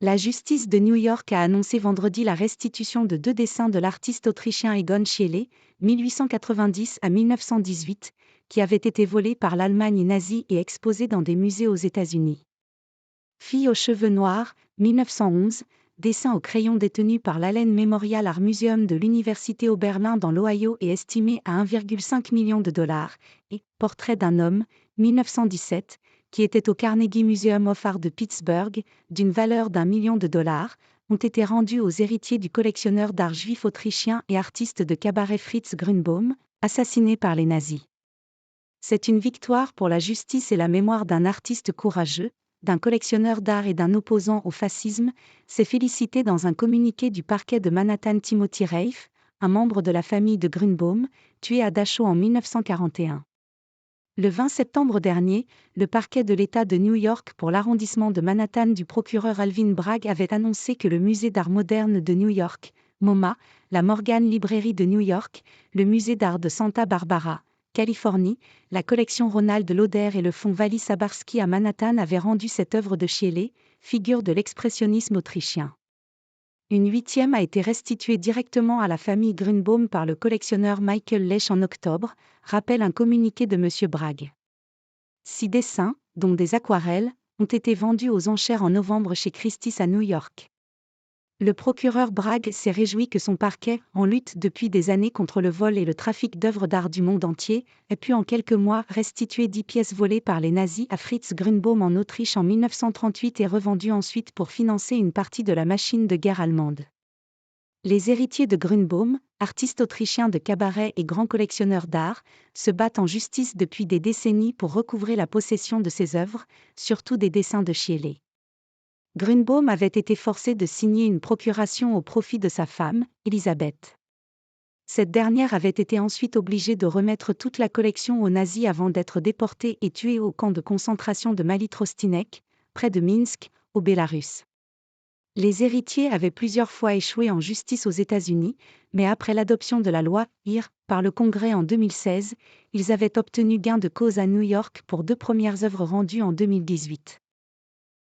La justice de New York a annoncé vendredi la restitution de 2 dessins de l'artiste autrichien Egon Schiele, 1890 à 1918, qui avaient été volés par l'Allemagne nazie et exposés dans des musées aux États-Unis. Fille aux cheveux noirs, 1911, dessin au crayon détenu par l'Allen Memorial Art Museum de l'Université Oberlin dans l'Ohio et estimé à 1,5 million de dollars, et Portrait d'un homme, 1917, qui était au Carnegie Museum of Art de Pittsburgh, d'une valeur d'1 million de dollars, ont été rendus aux héritiers du collectionneur d'art juif autrichien et artiste de cabaret Fritz Grünbaum, assassiné par les nazis. C'est une victoire pour la justice et la mémoire d'un artiste courageux, d'un collectionneur d'art et d'un opposant au fascisme, s'est félicité dans un communiqué du parquet de Manhattan Timothy Reif, un membre de la famille de Grünbaum, tué à Dachau en 1941. Le 20 septembre dernier, le parquet de l'État de New York pour l'arrondissement de Manhattan du procureur Alvin Bragg avait annoncé que le Musée d'art moderne de New York, MoMA, la Morgan Library de New York, le Musée d'art de Santa Barbara, Californie, la collection Ronald Lauder et le fonds Wallis-Sabarski à Manhattan avaient rendu cette œuvre de Schiele, figure de l'expressionnisme autrichien. Une 8e a été restituée directement à la famille Grünbaum par le collectionneur Michael Lesch en octobre, rappelle un communiqué de M. Bragg. 6 dessins, dont des aquarelles, ont été vendus aux enchères en novembre chez Christie's à New York. Le procureur Bragg s'est réjoui que son parquet, en lutte depuis des années contre le vol et le trafic d'œuvres d'art du monde entier, ait pu en quelques mois restituer 10 pièces volées par les nazis à Fritz Grünbaum en Autriche en 1938 et revendues ensuite pour financer une partie de la machine de guerre allemande. Les héritiers de Grünbaum, artistes autrichiens de cabaret et grands collectionneurs d'art, se battent en justice depuis des décennies pour recouvrer la possession de ces œuvres, surtout des dessins de Schiele. Grünbaum avait été forcé de signer une procuration au profit de sa femme, Elisabeth. Cette dernière avait été ensuite obligée de remettre toute la collection aux nazis avant d'être déportée et tuée au camp de concentration de Malitrostinek, près de Minsk, au Bélarus. Les héritiers avaient plusieurs fois échoué en justice aux États-Unis, mais après l'adoption de la loi IR par le Congrès en 2016, ils avaient obtenu gain de cause à New York pour 2 premières œuvres rendues en 2018.